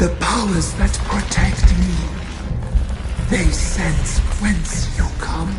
The powers that protect me, they sense whence you come.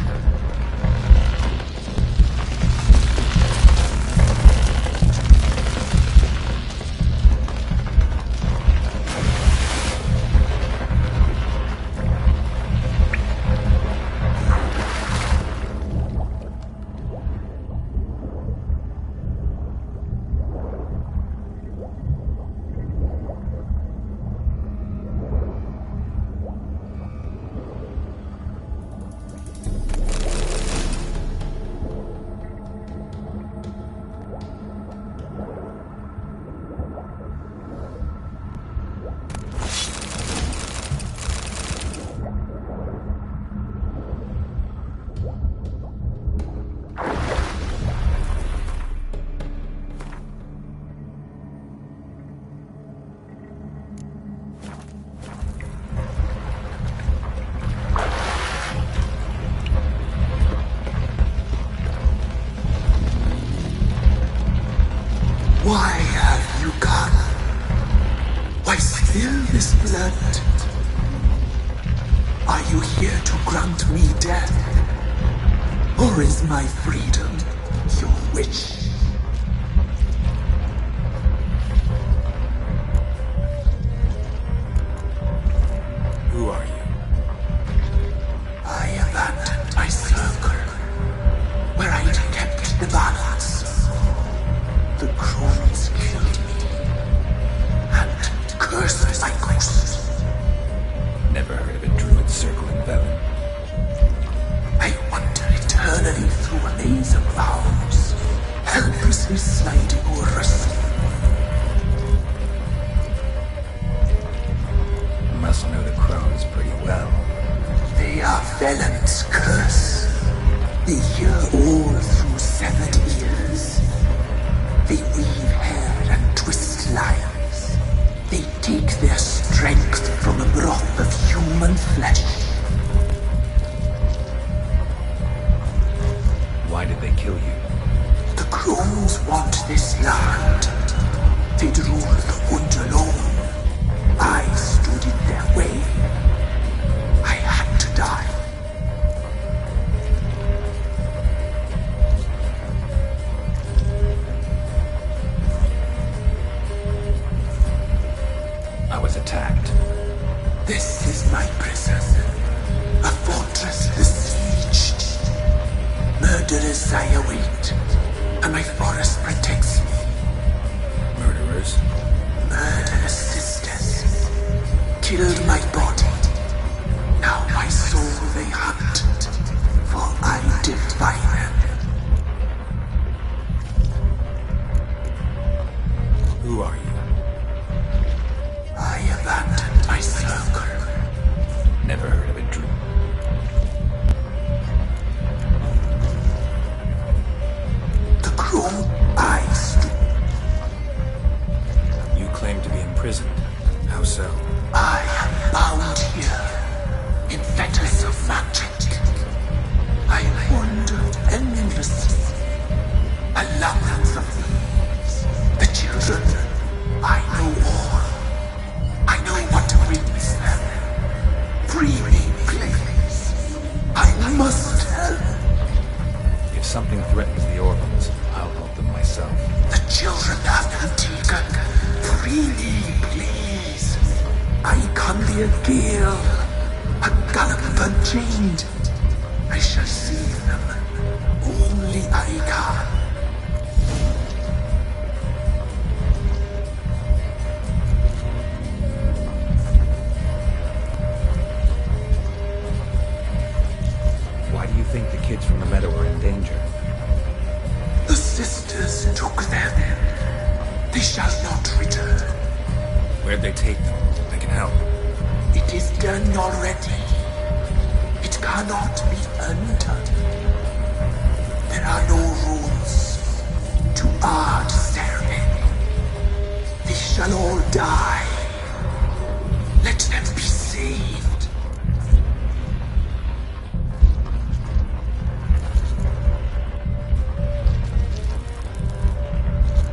Why have you come? Why spill this blood? Are you here to grant me death? Or is my freedom your wish? Who are you? I abandoned my circle, where I'd kept the balance. The crones killed me, and cursed my ghost. Never heard of a druid circling Velen. I wander eternally through a maze of vows, helplessly sliding over a sea. You must know the crones pretty well. They are Velen's curse. They hear all through severed ears. They weave hair and twist lies. They take their strength from a broth of human flesh. Why did they kill you? The crones want this land. They'd rule the wood alone. I stood in their way. I had to die. I was attacked. This is my prison, a fortress besieged. Murderers I await, and my forest protects me. Murderers? Murderous sisters killed my body. Now my soul they hunt, for I defy them. Who are you? I abandoned my circle. Never heard of a druid. The crone I stood. You claim to be imprisoned. How so? I am bound here in fetters of magic. I wandered endlessly, a labyrinth of thieves. The children, I know all. I know what awaits them. Free me, please. I must help. If something threatens the orphans, I'll help them myself. The children have been taken. Free me, please. I can be a gale, a gallop unchained. I shall save them. Only I can. Why do you think the kids from the meadow are in danger? The sisters took them. They shall not return. Where'd they take them? They can help. It is done already. It cannot be undone. There are no rules to our ceremony. They shall all die. Let them be saved.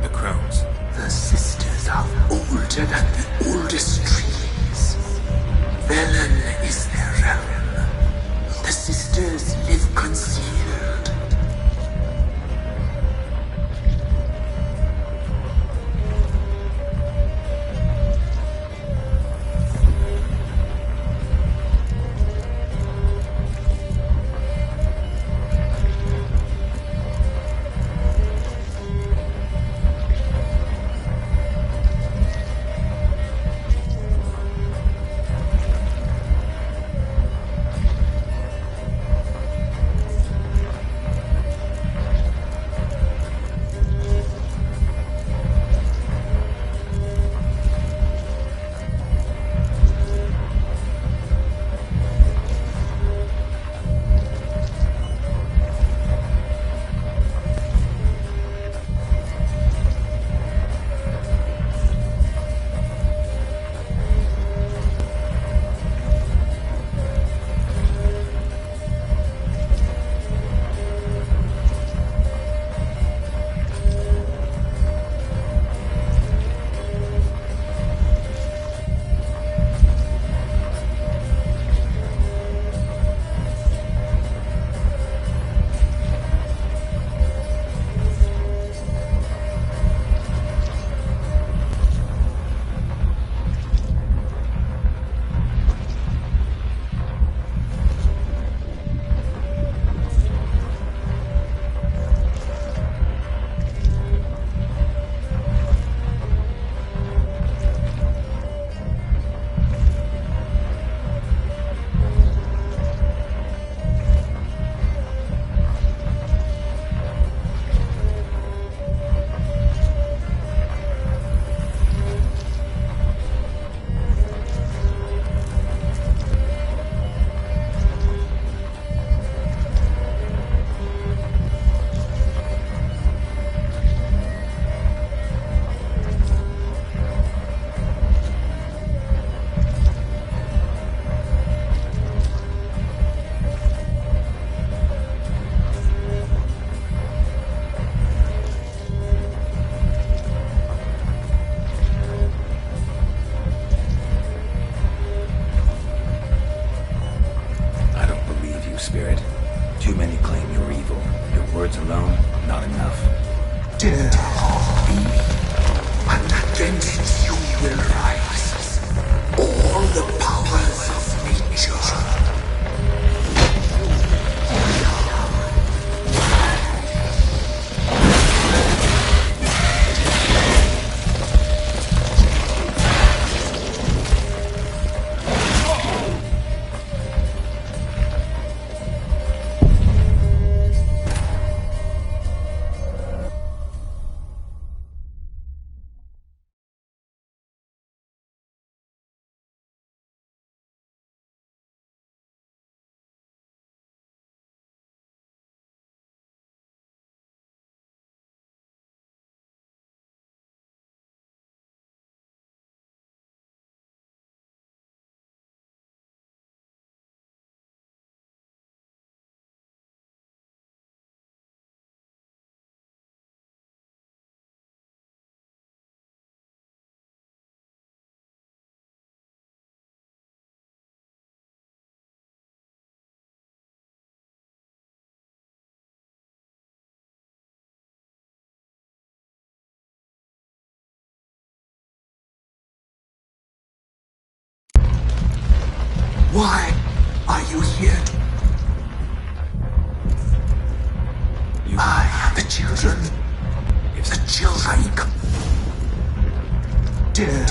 The crones. The sisters are older than the oldest tree. Why are you here? I am the children. The children. Dear.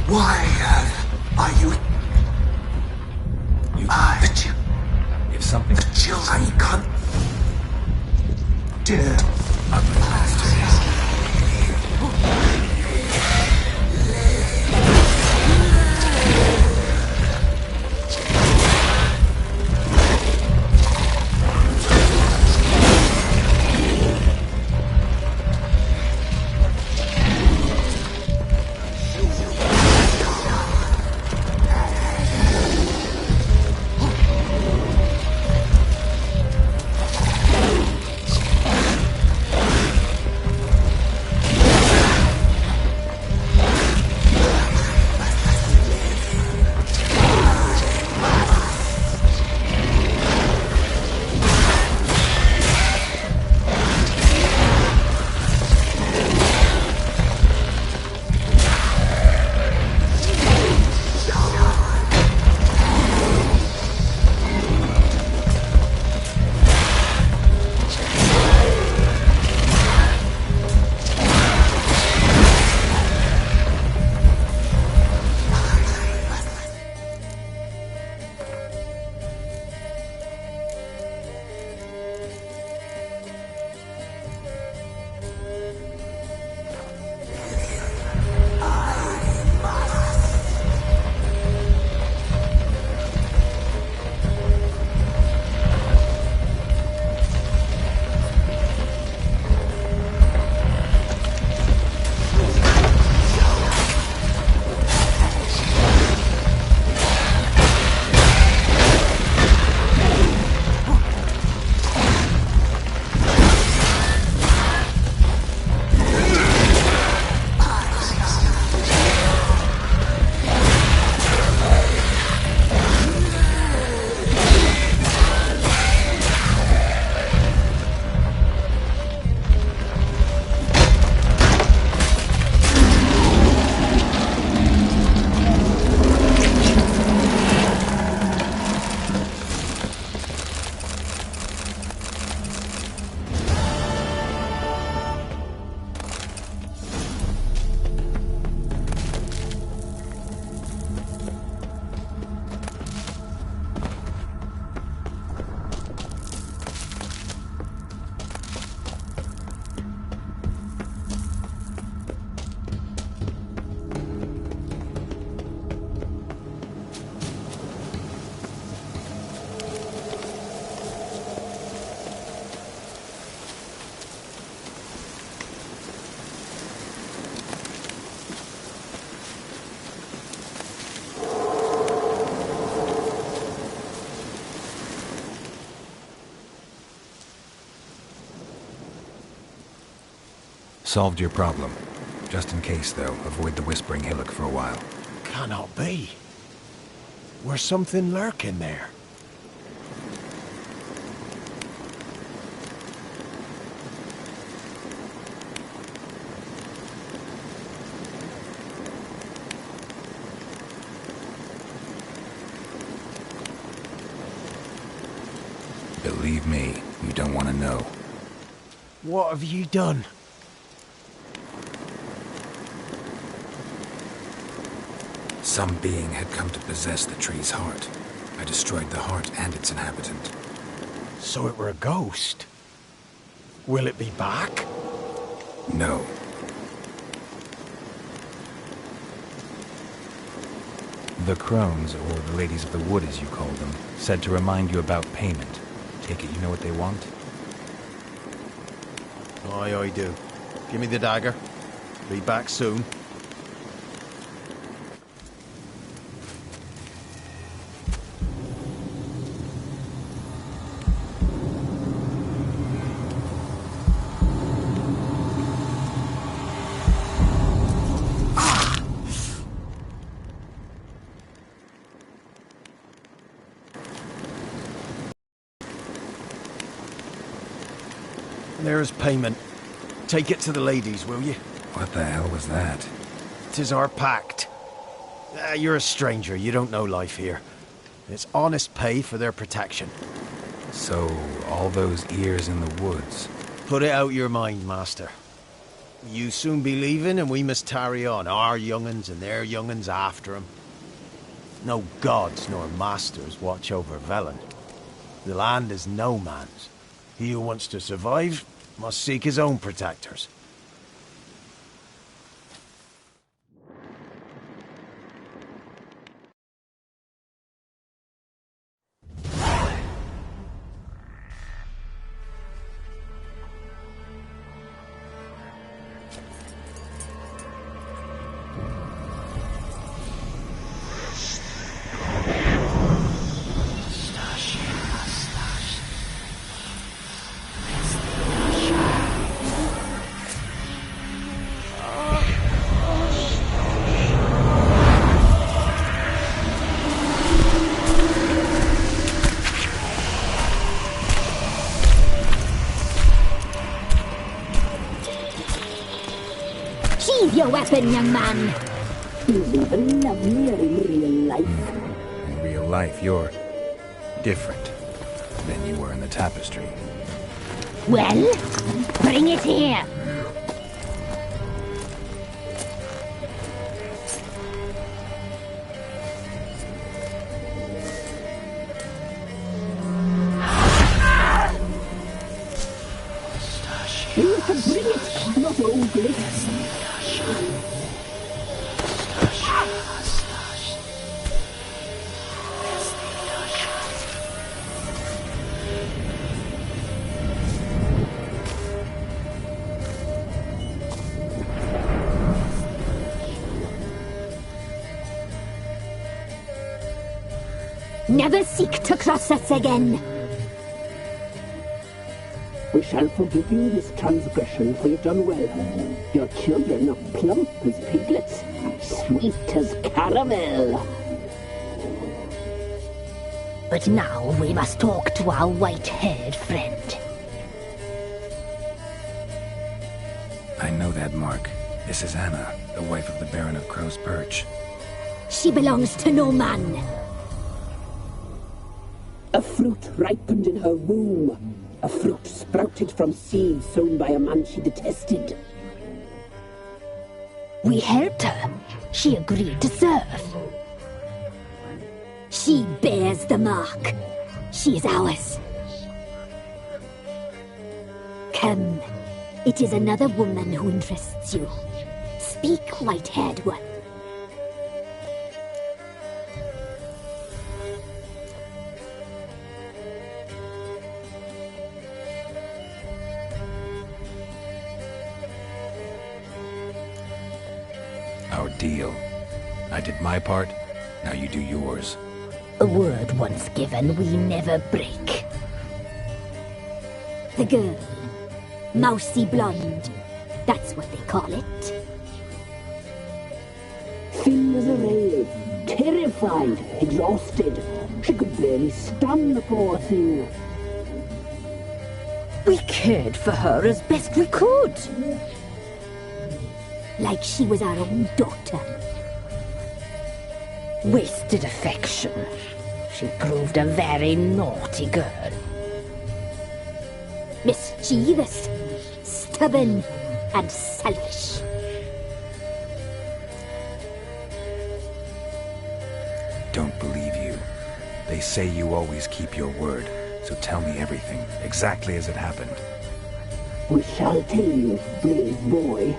Why are you? If something... The children can't... Dear. Solved your problem. Just in case, though, avoid the Whispering Hillock for a while. Cannot be. were something lurking there. Believe me, you don't want to know. What have you done? Some being had come to possess the tree's heart. I destroyed the heart and its inhabitant. So it were a ghost? Will it be back? No. The crones, or the ladies of the wood as you call them, said to remind you about payment. Take it you know what they want? Aye, I do. Give me the dagger. Be back soon. There's payment. Take it to the ladies, will you? What the hell was that? 'Tis our pact. You're a stranger, you don't know life here. It's honest pay for their protection. So, all those ears in the woods. Put it out your mind, master. You soon be leaving and we must tarry on, our young'uns and their young'uns after 'em. No gods nor masters watch over Velen. The land is no man's. He who wants to survive must seek his own protectors. Sheathe your weapon, young man. He's even lovelier in real life. In real life, you're different than you were in the tapestry. Well, bring it here. You can bring it, not old glitz. Never seek to cross us again. We shall forgive you this transgression, for you've done well. Your children are plump as piglets, sweet as caramel. But now we must talk to our white-haired friend. I know that mark. This is Anna, the wife of the Baron of Crow's Perch. She belongs to no man. A fruit ripened in her womb. A fruit sprouted from seeds sown by a man she detested. We helped her. She agreed to serve. She bears the mark. She is ours. Come. It is another woman who interests you. Speak, white-haired one. Our deal. I did my part, now you do yours. A word once given, we never break. The girl. Mousy blonde. That's what they call it. Thin as a rail, terrified, exhausted. She could barely stand, the poor thing. We cared for her as best we could. Like she was our own daughter. Wasted affection. She proved a very naughty girl. Mischievous, stubborn, and selfish. Don't believe you. They say you always keep your word, so tell me everything, exactly as it happened. We shall tell you, brave boy.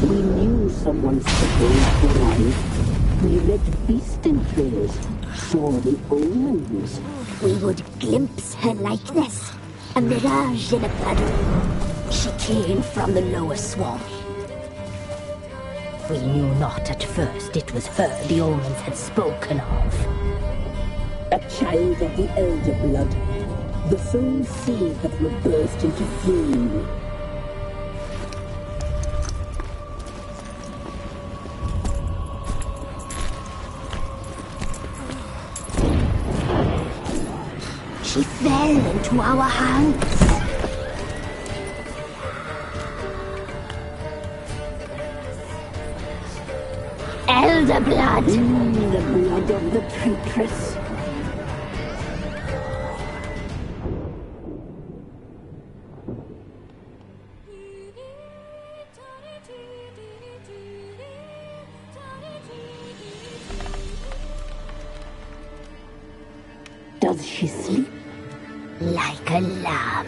We knew someone supposed to arrive. We read beasting trails, saw the omens. We would glimpse her likeness, a mirage in a puddle. She came from the lower swamp. We knew not at first it was her the omens had spoken of. A child of the elder blood, the soul seed that will burst into flame. She fell into our hands. Elder blood! The blood of the traitress. Does she sleep? Like a lamb.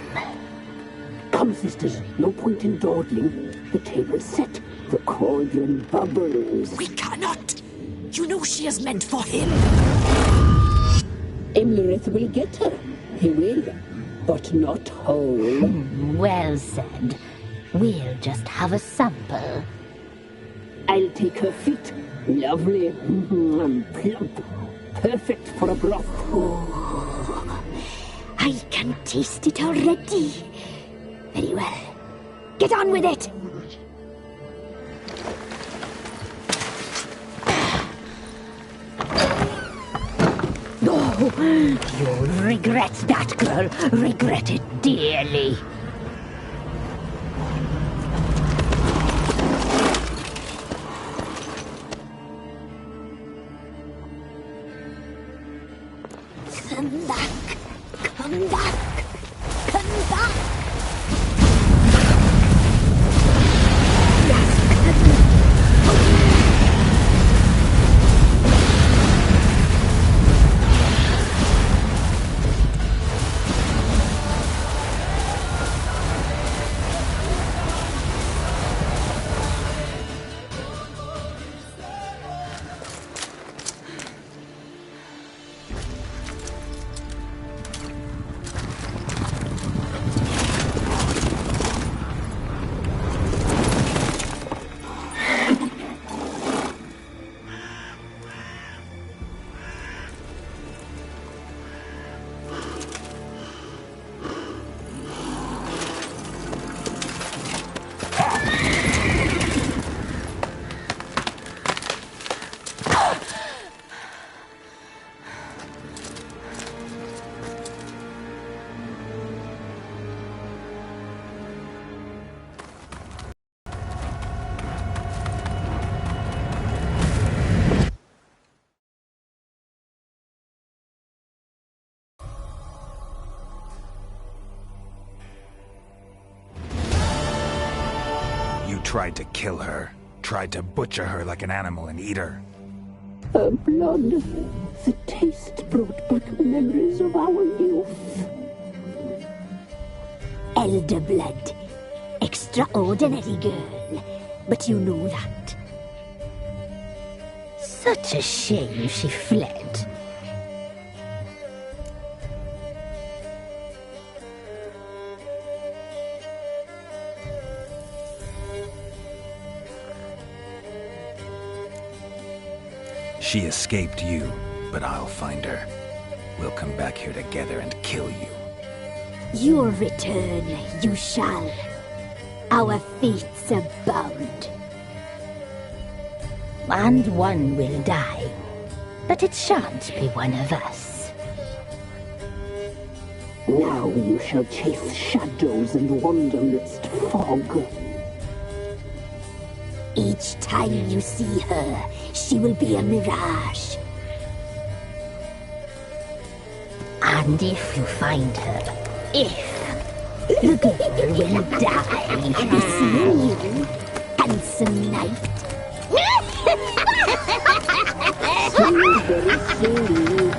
Come, sisters, no point in dawdling. The table's set. The cauldron bubbles. We cannot! You know she is meant for him! Imlerith will get her. He will, but not whole. Well said. We'll just have a sample. I'll take her feet. Lovely. And plump. Perfect for a broth. Oh, I can taste it already. Very well. Get on with it! You'll regret that, girl. Regret it dearly. Come back! Come back! Come back! Tried to kill her. Tried to butcher her like an animal and eat her. Her blood. The taste brought back memories of our youth. Elder blood. Extraordinary girl. But you know that. Such a shame she fled. She escaped you, but I'll find her. We'll come back here together and kill you. Your return, you shall. Our fates are bound. And one will die. But it shan't be one of us. Now you shall chase shadows and wander midst fog. Each time you see her, she will be a mirage. And if you find her, the girl will die. Seeing you, handsome knight. Soon, very soon.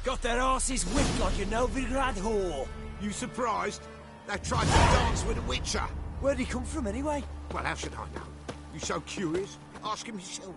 Got their asses whipped like a Novigrad whore. You surprised? They tried to dance with a witcher. Where'd he come from anyway? Well, how should I know? You so curious? Ask him yourself.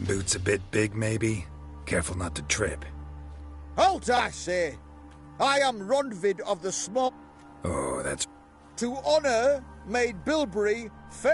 Boots a bit big, maybe? Careful not to trip. Halt, I say! I am Ronvid of the Small... Oh, that's... To honour made Bilberry fe...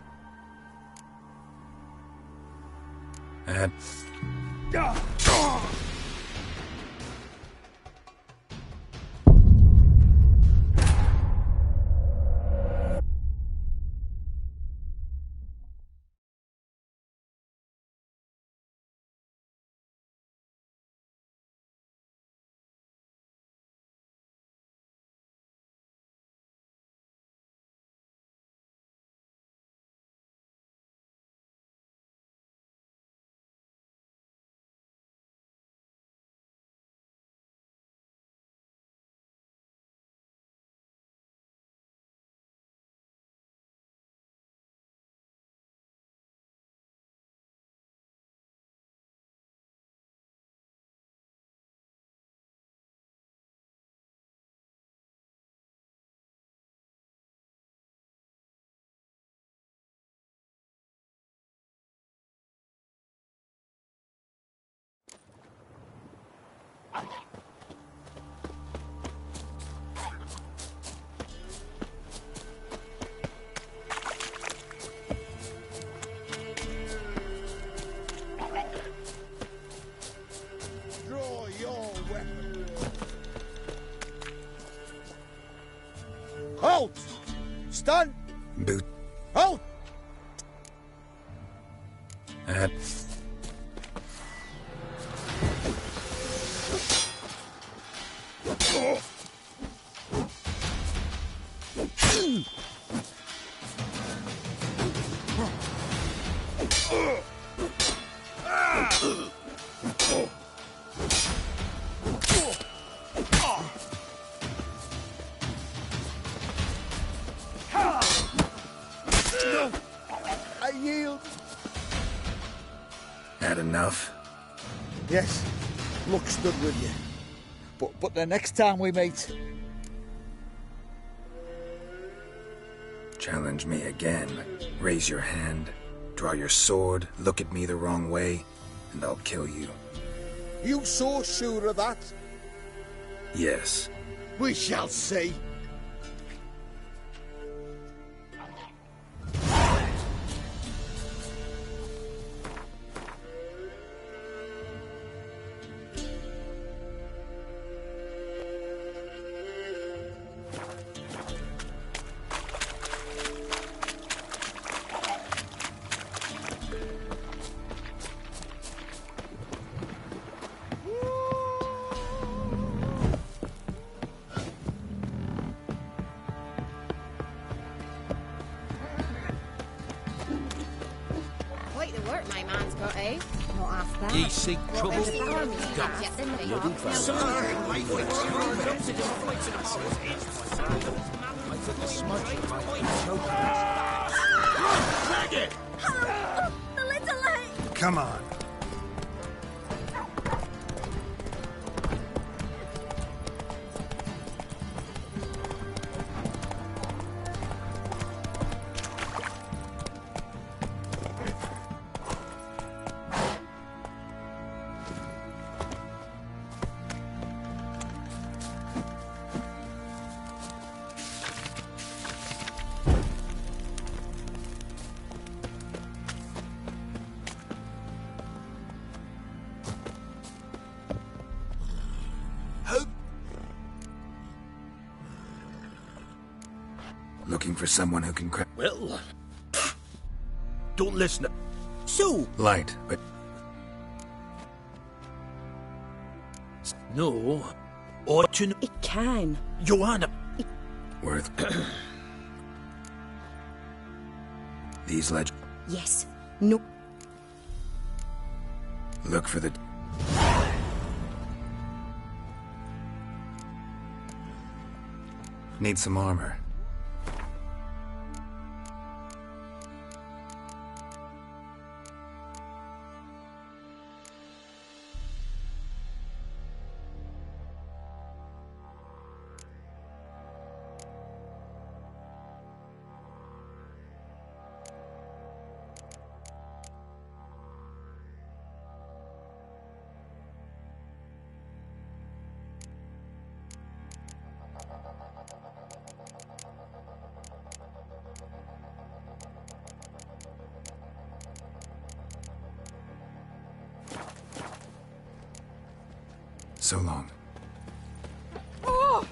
Halt! Stand! Boot. Halt! That. I yield. Had enough? Yes, luck stood with you. But the next time we meet... Challenge me again. Raise your hand. Draw your sword. Look at me the wrong way. And I'll kill you. You so sure of that? Yes. We shall see. Quite the work my man's got, eh? Not half bad. Ye seek trouble? Hello! The little lady! Come on. Looking for someone who can crack. Well, don't listen. So, Light, but no, ought to know. It can. Joanna. worth. These legends. Yes. No. Look for the. Need some armor. So long. Oh!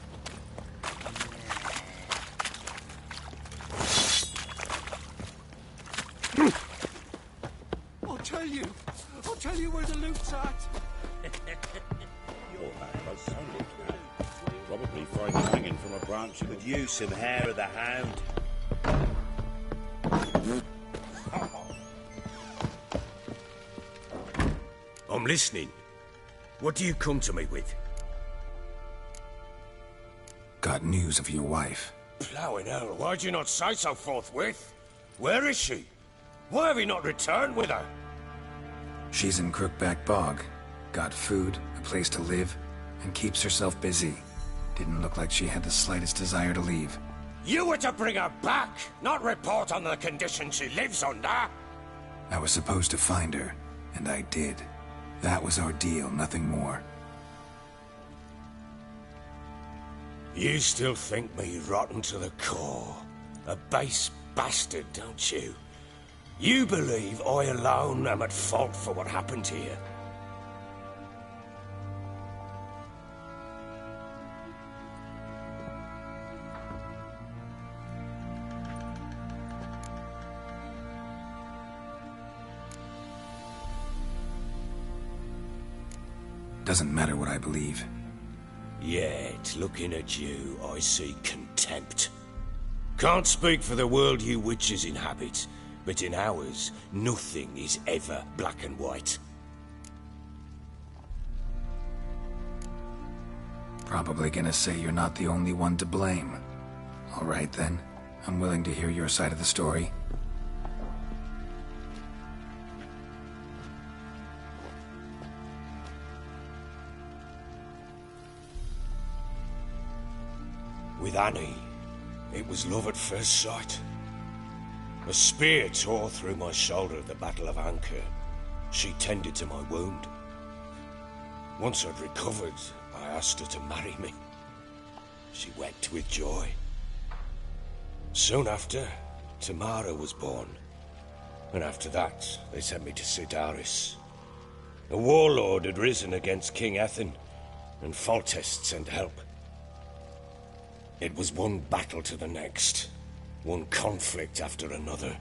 I'll tell you where the loot's at. Your man was so rich now. Probably find him hanging from a branch of Could use some hair of the hound. I'm listening. What do you come to me with? Got news of your wife. Plowing hell, why'd you not say so forthwith? Where is she? Why have you not returned with her? She's in Crookback Bog. Got food, a place to live, and keeps herself busy. Didn't look like she had the slightest desire to leave. You were to bring her back, not report on the conditions she lives under. I was supposed to find her, and I did. That was our deal, nothing more. You still think me rotten to the core. A base bastard, don't you? You believe I alone am at fault for what happened here. Doesn't matter what I believe. Yet, looking at you, I see contempt. Can't speak for the world you witches inhabit, but in ours, nothing is ever black and white. Probably gonna say you're not the only one to blame. All right then, I'm willing to hear your side of the story. With Annie, it was love at first sight. A spear tore through my shoulder at the Battle of Anchor. She tended to my wound. Once I'd recovered, I asked her to marry me. She wept with joy. Soon after, Tamara was born. And after that, they sent me to Sidaris. A warlord had risen against King Ethan, and Foltest sent help. It was one battle to the next, one conflict after another.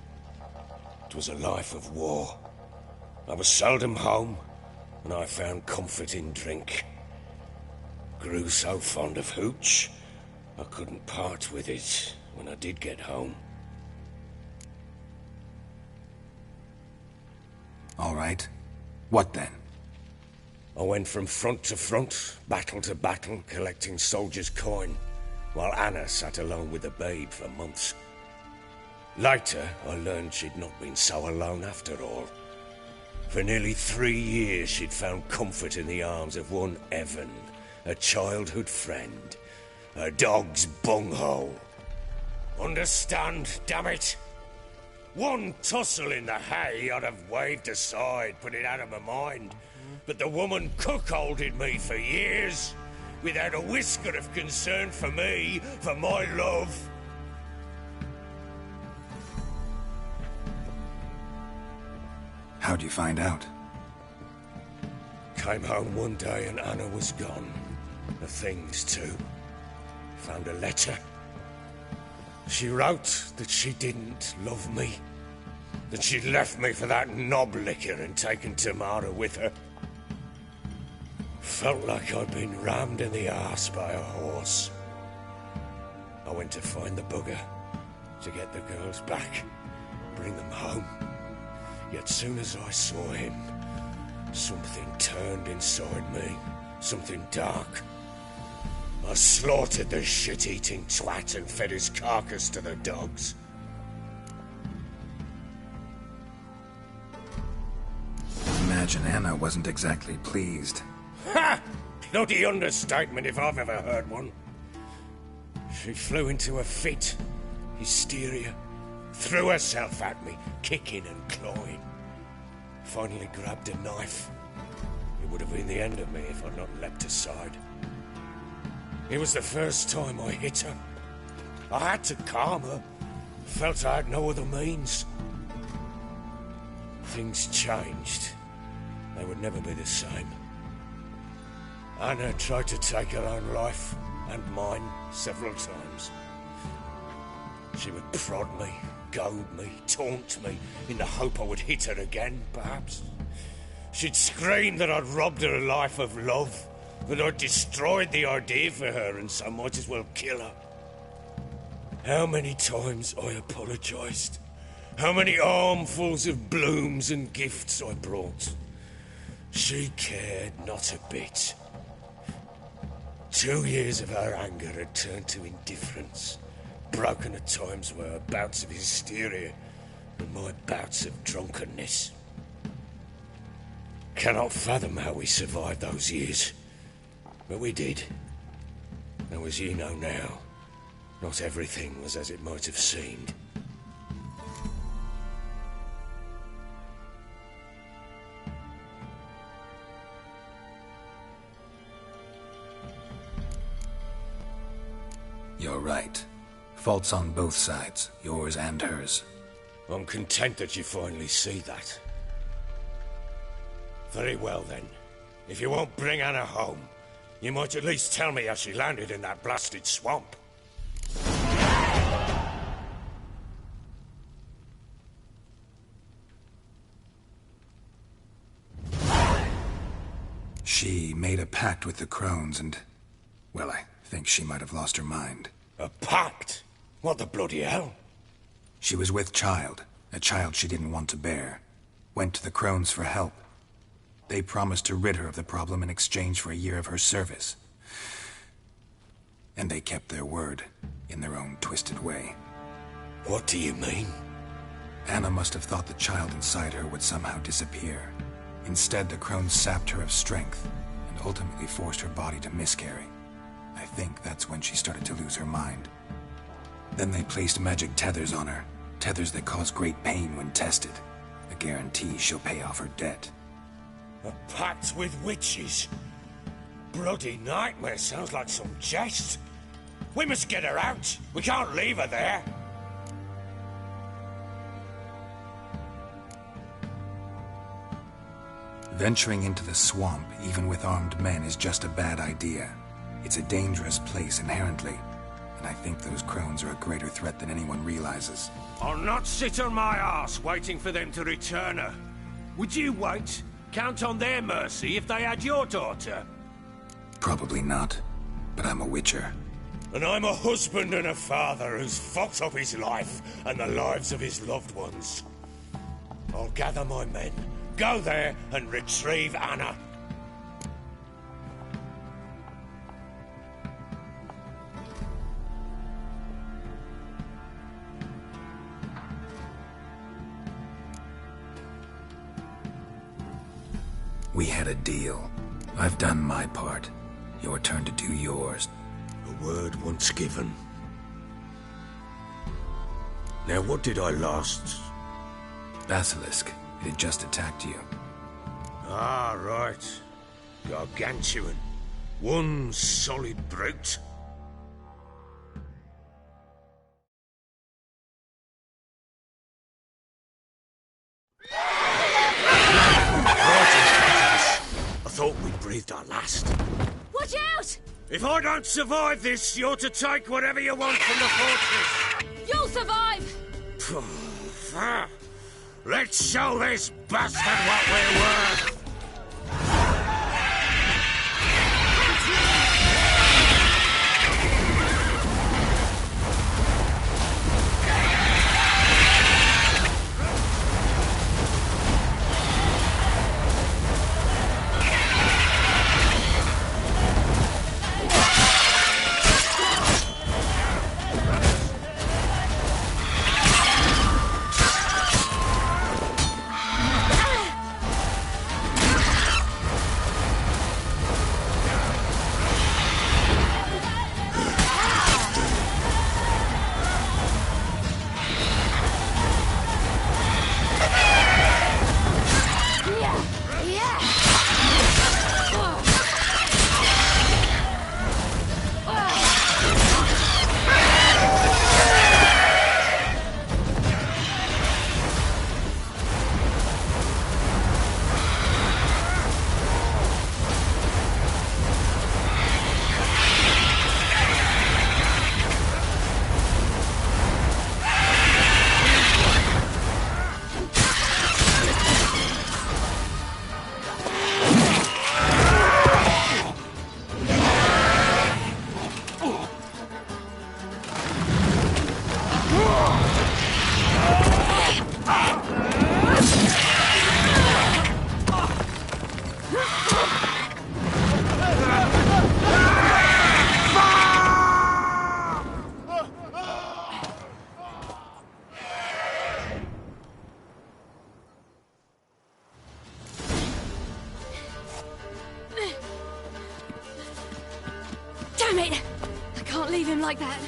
It was a life of war. I was seldom home, and I found comfort in drink. Grew so fond of hooch, I couldn't part with it when I did get home. All right. What then? I went from front to front, battle to battle, collecting soldiers' coin, while Anna sat alone with the babe for months. Later, I learned she'd not been so alone after all. For nearly 3 years, she'd found comfort in the arms of one Evan, a childhood friend, a dog's bunghole. Understand, damn it? One tussle in the hay I'd have waved aside, put it out of my mind. But the woman cuckolded me for years, without a whisker of concern for me, for my love. How'd you find out? Came home one day and Anna was gone. The things too. Found a letter. She wrote that she didn't love me. That she'd left me for that knob licker and taken Tamara with her. Felt like I'd been rammed in the arse by a horse. I went to find the bugger, to get the girls back, bring them home. Yet soon as I saw him, something turned inside me, something dark. I slaughtered the shit-eating twat and fed his carcass to the dogs. Imagine Anna wasn't exactly pleased. Ha! Bloody understatement if I've ever heard one. She flew into a fit, hysteria, threw herself at me, kicking and clawing. Finally grabbed a knife. It would have been the end of me if I'd not leapt aside. It was the first time I hit her. I had to calm her. Felt I had no other means. Things changed. They would never be the same. Anna tried to take her own life, and mine, several times. She would prod me, goad me, taunt me, in the hope I would hit her again, perhaps. She'd scream that I'd robbed her life of love, that I'd destroyed the idea for her, and so might as well kill her. How many times I apologized. How many armfuls of blooms and gifts I brought. She cared not a bit. 2 years of her anger had turned to indifference, broken at times by her bouts of hysteria and my bouts of drunkenness. Cannot fathom how we survived those years, but we did. Though as you know now, not everything was as it might have seemed. You're right. Faults on both sides, yours and hers. I'm content that you finally see that. Very well then. If you won't bring Anna home, you might at least tell me how she landed in that blasted swamp. She made a a pact with the crones and... well, I think she might have lost her mind. A pact? What the bloody hell? She was with child, a child she didn't want to bear. Went to the crones for help. They promised to rid her of the problem in exchange for a year of her service. And they kept their word, in their own twisted way. What do you mean? Anna must have thought the child inside her would somehow disappear. Instead, the crones sapped her of strength, and ultimately forced her body to miscarry. I think that's when she started to lose her mind. Then they placed magic tethers on her, tethers that cause great pain when tested. A guarantee she'll pay off her debt. A pact with witches? Bloody nightmare, sounds like some jest. We must get her out. We can't leave her there. Venturing into the swamp, even with armed men, is just a bad idea. It's a dangerous place inherently, and I think those crones are a greater threat than anyone realizes. I'll not sit on my arse waiting for them to return her. Would you wait? Count on their mercy if they had your daughter? Probably not, but I'm a witcher. And I'm a husband and a father who's fucked up his life and the lives of his loved ones. I'll gather my men, go there and retrieve Anna. We had a deal. I've done my part. Your turn to do yours. A word once given. Now what did I last? Basilisk. It had just attacked you. Ah, right. Gargantuan. One solid brute. I thought we breathed our last. Watch out! If I don't survive this, you're to take whatever you want from the fortress. You'll survive! Let's show this bastard what we're worth! Damn it! I can't leave him like that.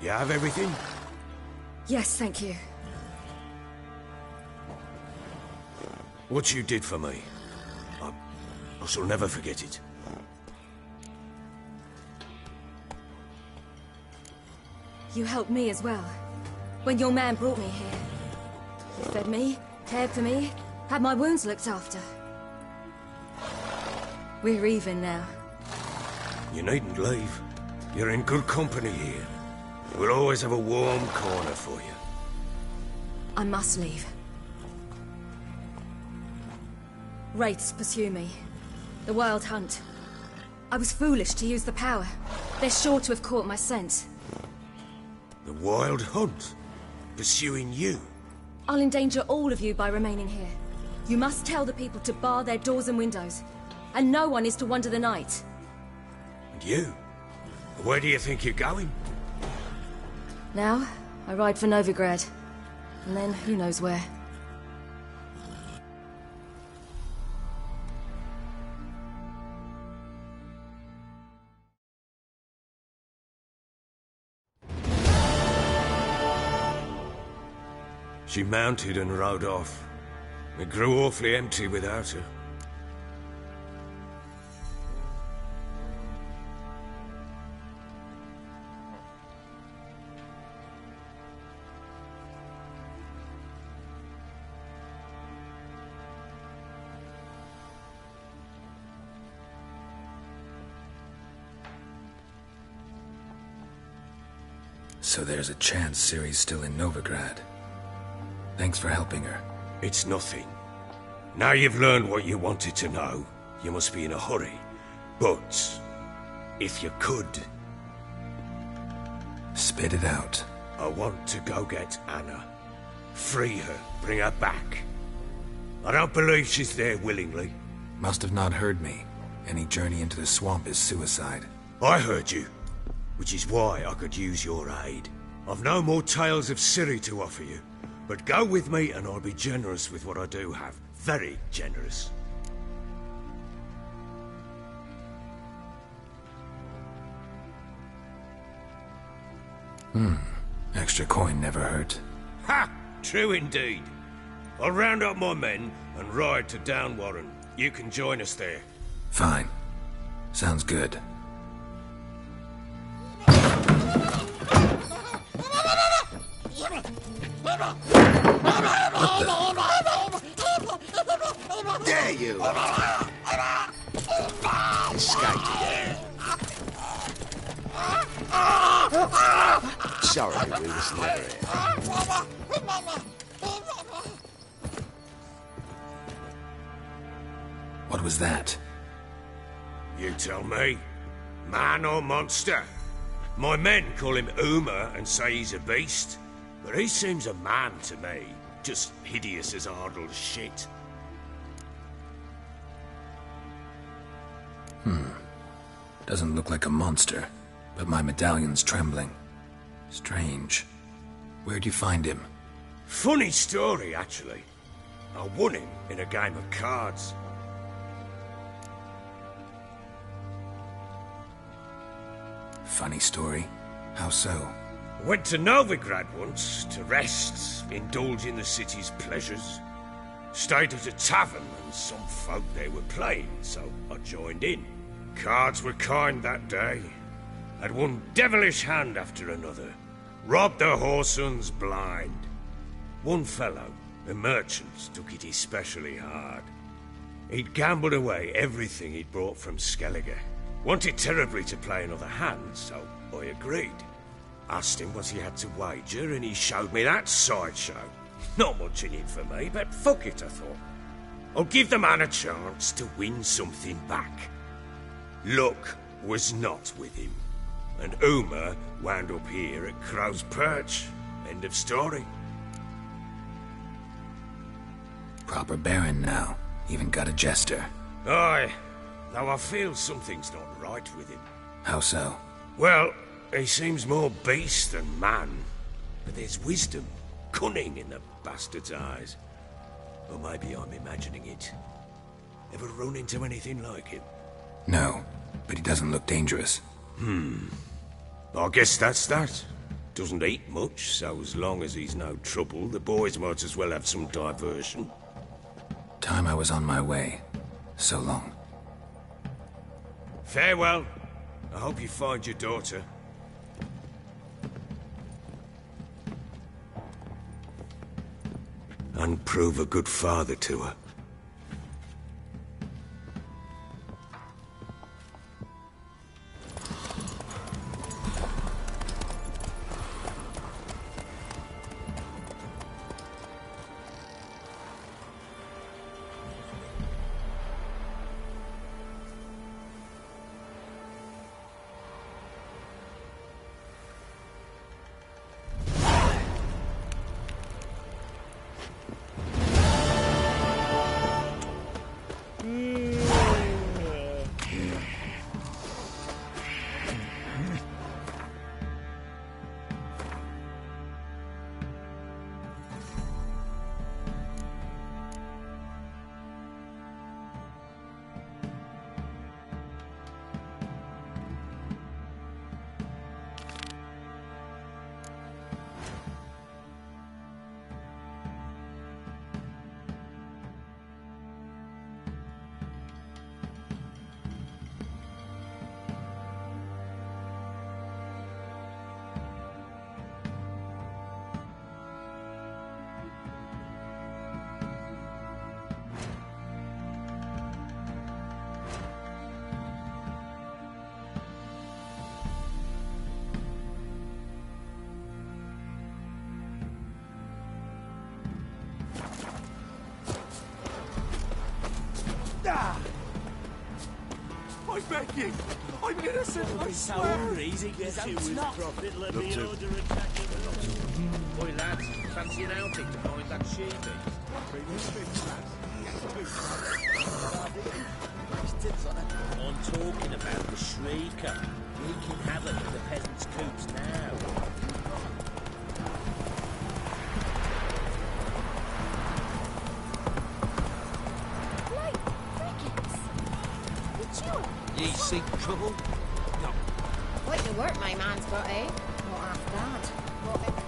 You have everything? Yes, thank you. What you did for me, I shall never forget it. You helped me as well. When your man brought me here. You fed me, cared for me, had my wounds looked after. We're even now. You needn't leave. You're in good company here. We'll always have a warm corner for you. I must leave. Wraiths pursue me. The Wild Hunt. I was foolish to use the power. They're sure to have caught my scent. The Wild Hunt? Pursuing you? I'll endanger all of you by remaining here. You must tell the people to bar their doors and windows. And no one is to wander the night. And you? Where do you think you're going? Now, I ride for Novigrad. And then, who knows where. She mounted and rode off. It grew awfully empty without her. So there's a chance Ciri's still in Novigrad. Thanks for helping her. It's nothing. Now you've learned what you wanted to know, you must be in a hurry. But, if you could... Spit it out. I want to go get Anna. Free her, bring her back. I don't believe she's there willingly. Must have not heard me. Any journey into the swamp is suicide. I heard you, which is why I could use your aid. I've no more tales of Ciri to offer you. But go with me and I'll be generous with what I do have. Very generous. Extra coin never hurt. Ha! True indeed. I'll round up my men and ride to Downwarren. You can join us there. Fine. Sounds good. There you are. Escaped again. Sorry, we was never here. What was that? You tell me. Man or monster? My men call him Uma and say he's a beast. But he seems a man to me. Just hideous as Ardle's shit. Doesn't look like a monster, but my medallion's trembling. Strange. Where'd you find him? Funny story, actually. I won him in a game of cards. Funny story. How so? Went to Novigrad once to rest, indulge in the city's pleasures. Stayed at a tavern and some folk there were playing, so I joined in. Cards were kind that day. Had one devilish hand after another. Robbed the whoresons blind. One fellow, a merchant, took it especially hard. He'd gambled away everything he'd brought from Skellige. Wanted terribly to play another hand, so I agreed. Asked him what he had to wager, and he showed me that sideshow. Not much in it for me, but fuck it, I thought. I'll give the man a chance to win something back. Luck was not with him, and Uma wound up here at Crow's Perch. End of story. Proper baron now. Even got a jester. Aye, though I feel something's not right with him. How so? Well, he seems more beast than man, but there's wisdom, cunning in the bastard's eyes. Or maybe I'm imagining it. Ever run into anything like him? No, but he doesn't look dangerous. I guess that's that. Doesn't eat much, so as long as he's no trouble, the boys might as well have some diversion. Time I was on my way. So long. Farewell. I hope you find your daughter. And prove a good father to her. I beg you! I'm innocent, I swear! Easy gets you with profit, let me order a tackle. Boy, lads, fancy an outing to find that sheepy? I'm talking about the Shrieker, wreaking havoc in the peasants' coops now. Ye seek trouble? No. Quite the work my man's got, eh? What after that? What...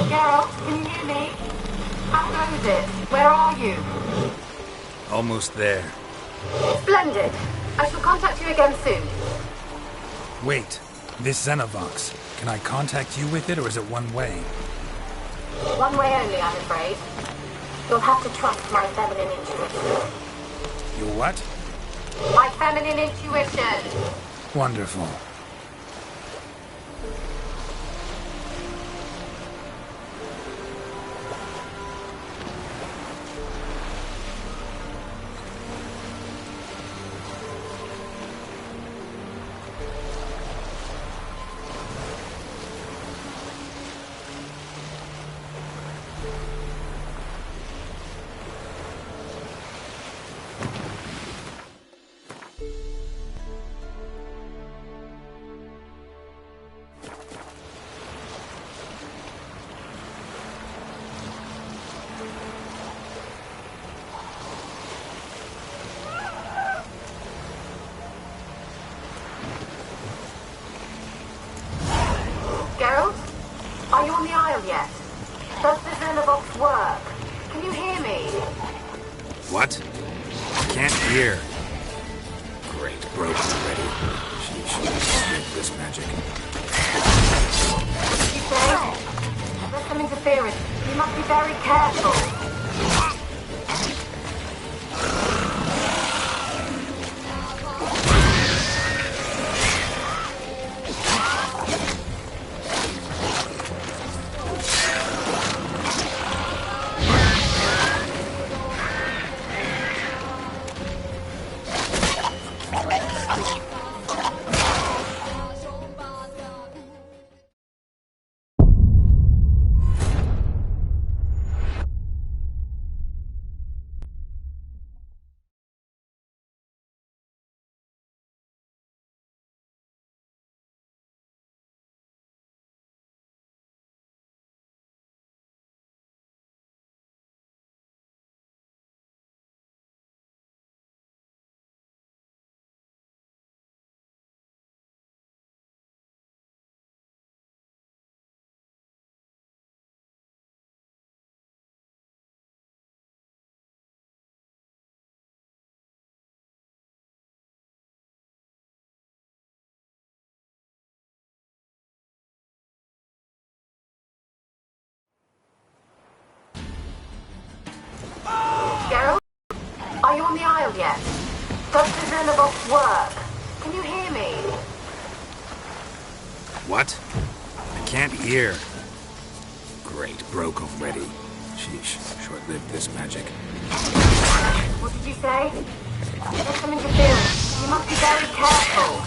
Geralt, can you hear me? How goes it? Where are you? Almost there. Splendid. I shall contact you again soon. Wait, this Xenovox. Can I contact you with it, or is it one way? One way only, I'm afraid. You'll have to trust my feminine intuition. You what? My feminine intuition! Wonderful. Are you on the aisle yet? Does the Xenobox work? Can you hear me? What? I can't hear. Great, broke already. She should have this magic. You say? There's some interference. You must be very careful. Geralt? Are you on the aisle yet? Does the Xenobox work? Can you hear me? What? I can't hear. Great, broke already. Sheesh, short-lived this magic. What did you say? There's some interference. You must be very careful.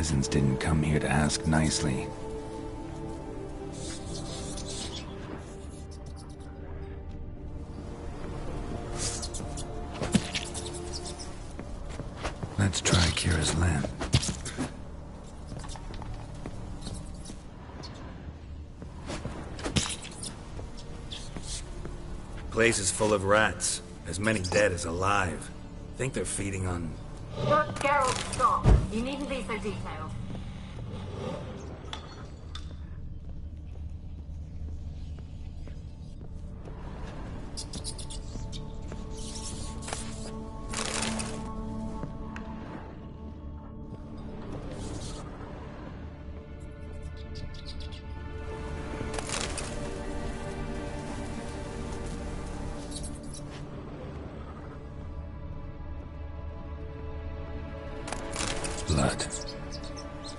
peasants didn't come here to ask nicely. Let's try Kira's lamp. Place is full of rats. As many dead as alive. Think they're feeding on... Geralt, stop. You needn't be so detailed. Blood.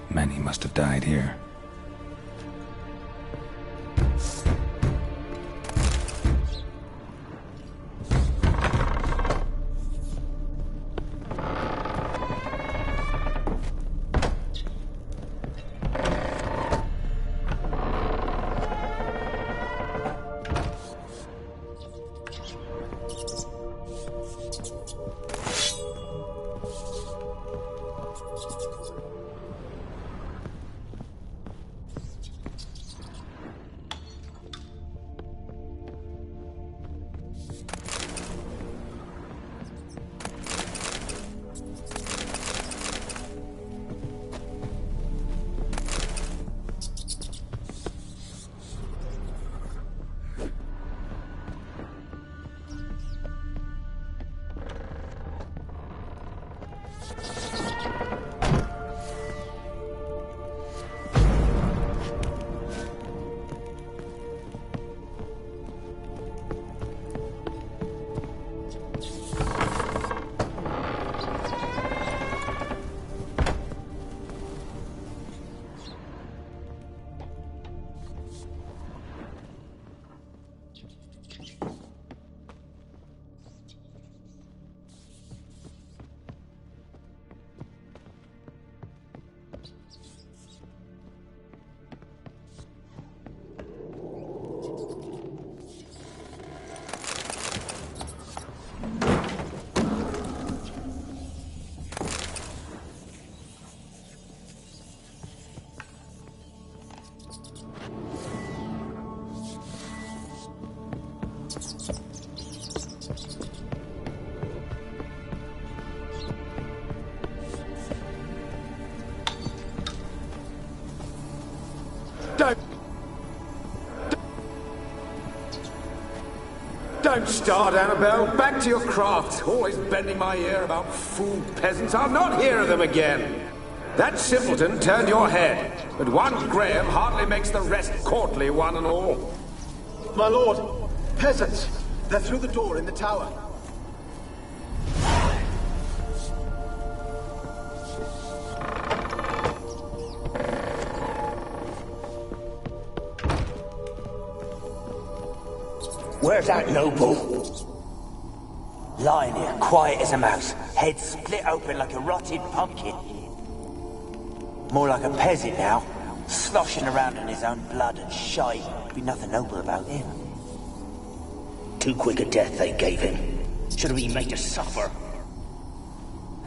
Many must have died here. Don't start, Annabelle. Back to your craft. Always bending my ear about fool peasants. I'll not hear of them again. That simpleton turned your head, but one Graham hardly makes the rest courtly, one and all. My lord, peasants. They're through the door in the tower. Where's that noble? Lying here, quiet as a mouse, head split open like a rotted pumpkin. More like a peasant now, sloshing around in his own blood and shite. Be nothing noble about him. Too quick a death they gave him. Should have been made to suffer.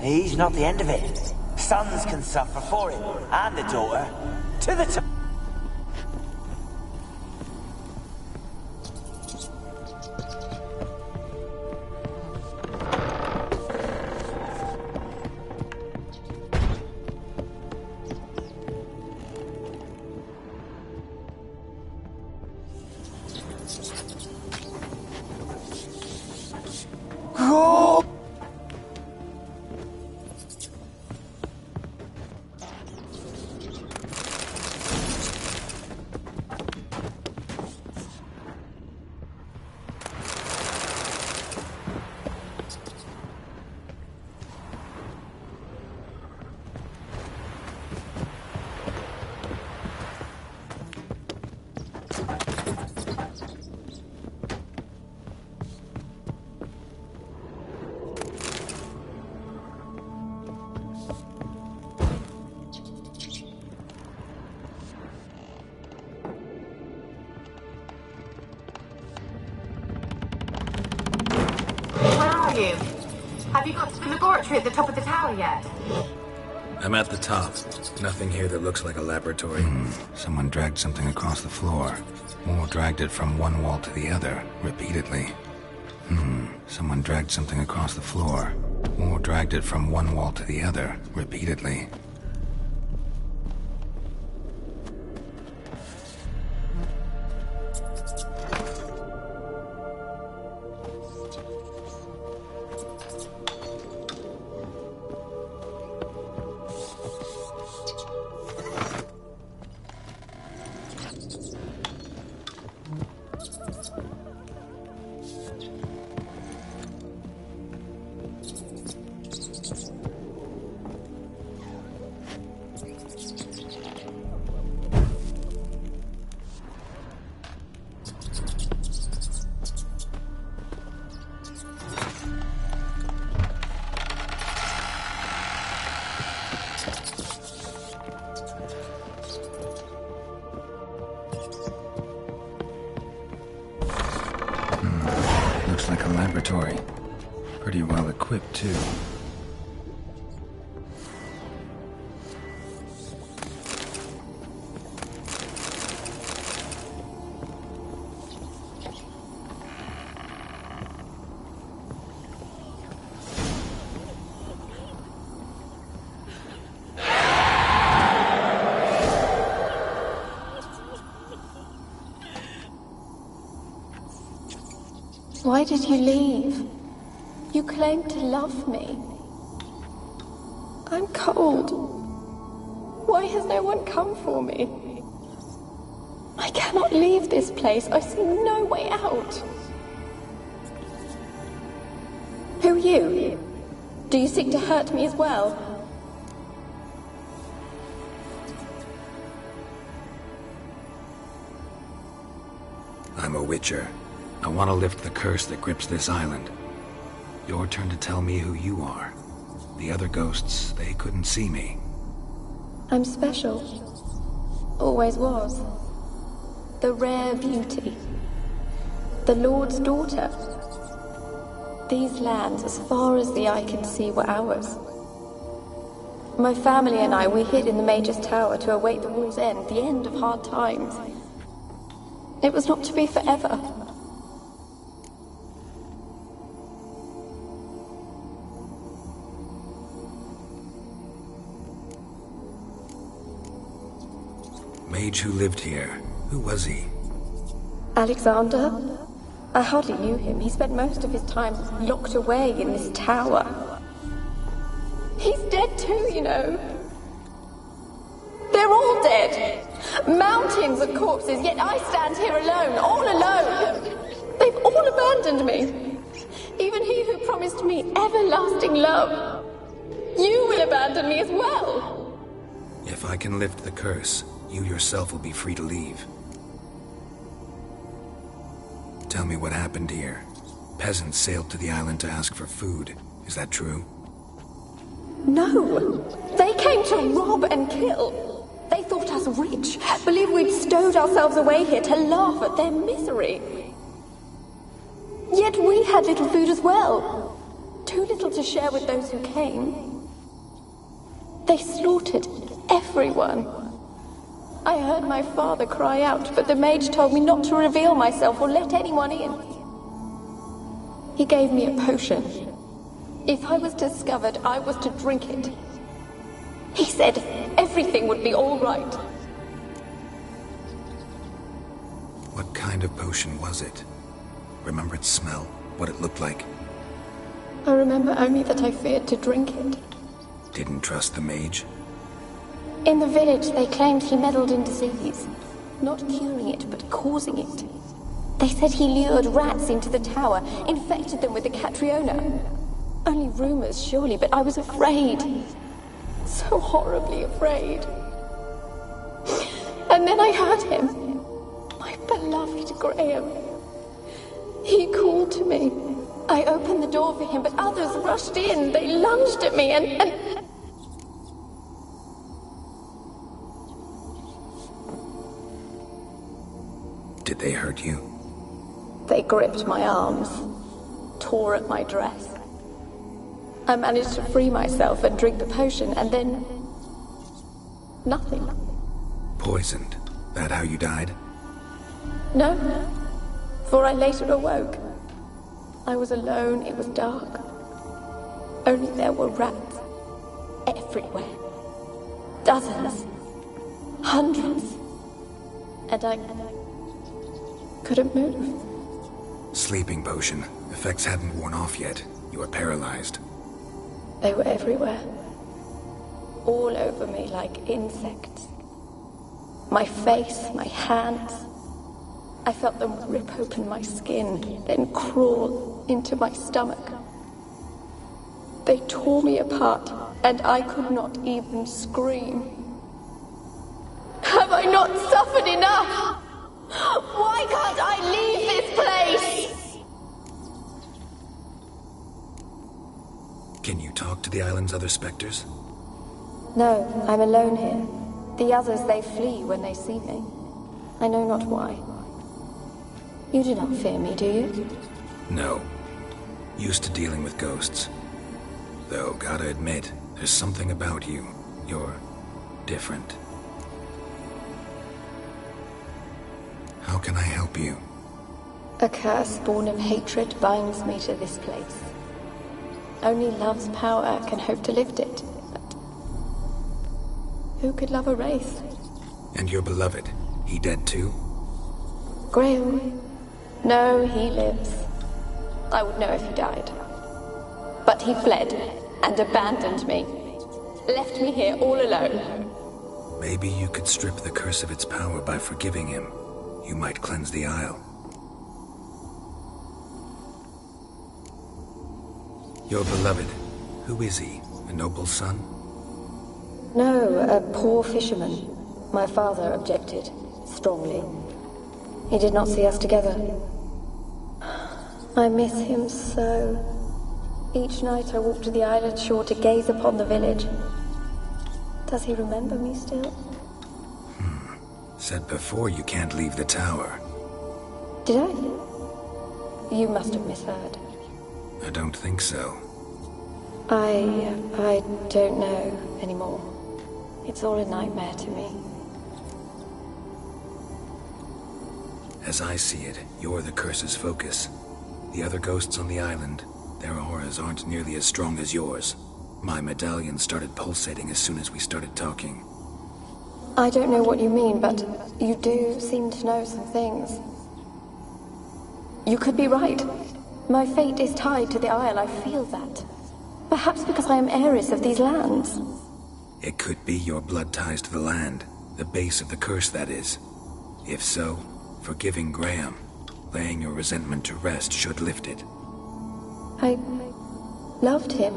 He's not the end of it. Sons can suffer for him, and the daughter. To the top. Have you got to the laboratory at the top of the tower yet? I'm at the top. Nothing here that looks like a laboratory. Someone dragged something across the floor. Or dragged it from one wall to the other, repeatedly. Someone dragged something across the floor. Or dragged it from one wall to the other, repeatedly. Looks like a laboratory. Pretty well equipped, too. Why did you leave? You claimed to love me. I'm cold. Why has no one come for me? I cannot leave this place. I see no way out. Who are you? Do you seek to hurt me as well? I'm a Witcher. I want to lift the curse that grips this island. Your turn to tell me who you are. The other ghosts, they couldn't see me. I'm special. Always was. The rare beauty. The Lord's daughter. These lands, as far as the eye can see, were ours. My family and I, we hid in the Mage's Tower to await the war's end, the end of hard times. It was not to be forever. Mage who lived here. Who was he? Alexander? I hardly knew him. He spent most of his time locked away in this tower. He's dead too, you know. They're all dead. Mountains of corpses, yet I stand here alone, all alone. They've all abandoned me. Even he who promised me everlasting love. You will abandon me as well. If I can lift the curse, you yourself will be free to leave. Tell me what happened here. Peasants sailed to the island to ask for food. Is that true? No. They came to rob and kill. They thought us rich, believed we'd stowed ourselves away here to laugh at their misery. Yet we had little food as well. Too little to share with those who came. They slaughtered everyone. I heard my father cry out, but the mage told me not to reveal myself or let anyone in. He gave me a potion. If I was discovered, I was to drink it. He said everything would be all right. What kind of potion was it? Remember its smell? What it looked like? I remember only that I feared to drink it. Didn't trust the mage? In the village, they claimed he meddled in disease. Not curing it, but causing it. They said he lured rats into the tower, infected them with the Catriona. Only rumors, surely, but I was afraid. So horribly afraid. And then I heard him. My beloved Graham. He called to me. I opened the door for him, but others rushed in. They lunged at me and... Did they hurt you? They gripped my arms, tore at my dress. I managed to free myself and drink the potion, and then... nothing. Poisoned? That how you died? No, for I later awoke. I was alone, it was dark. Only there were rats everywhere. Dozens. Hundreds. And I couldn't move. Sleeping potion. Effects hadn't worn off yet. You were paralyzed. They were everywhere. All over me like insects. My face, my hands. I felt them rip open my skin, then crawl into my stomach. They tore me apart, and I could not even scream. Have I not suffered enough? Why can't I leave this place? Can you talk to the island's other specters? No, I'm alone here. The others, they flee when they see me. I know not why. You do not fear me, do you? No. Used to dealing with ghosts. Though, gotta admit, there's something about you. You're different. How can I help you? A curse born of hatred binds me to this place. Only love's power can hope to lift it. But who could love a wraith? And your beloved, he dead too? Graham? No, he lives. I would know if he died. But he fled and abandoned me. Left me here all alone. Maybe you could strip the curse of its power by forgiving him. You might cleanse the Isle. Your beloved, who is he? A noble son? No, a poor fisherman. My father objected, strongly. He did not see us together. I miss him so. Each night I walk to the island shore to gaze upon the village. Does he remember me still? Said before you can't leave the tower. Did I? You must have misheard. I don't think so. I don't know anymore. It's all a nightmare to me. As I see it, you're the curse's focus. The other ghosts on the island, their auras aren't nearly as strong as yours. My medallion started pulsating as soon as we started talking. I don't know what you mean, but you do seem to know some things. You could be right. My fate is tied to the Isle, I feel that. Perhaps because I am heiress of these lands. It could be your blood ties to the land, the base of the curse, that is. If so, forgiving Graham, laying your resentment to rest should lift it. I loved him.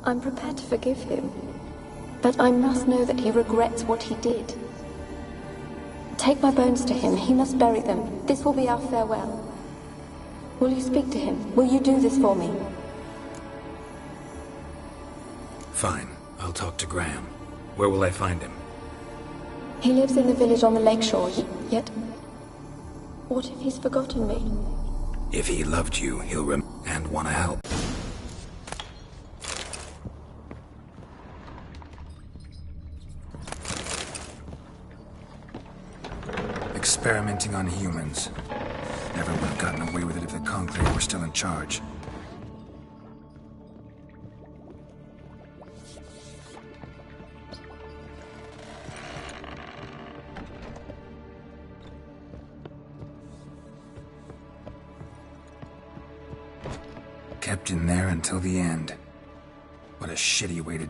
I'm prepared to forgive him. But I must know that he regrets what he did. Take my bones to him. He must bury them. This will be our farewell. Will you speak to him? Will you do this for me? Fine. I'll talk to Graham. Where will I find him? He lives in the village on the lakeshore, yet... what if he's forgotten me? If he loved you, he'll and want to help. Experimenting on humans. Never would have gotten away with it if the Conclave were still in charge. Kept in there until the end. What a shitty way to...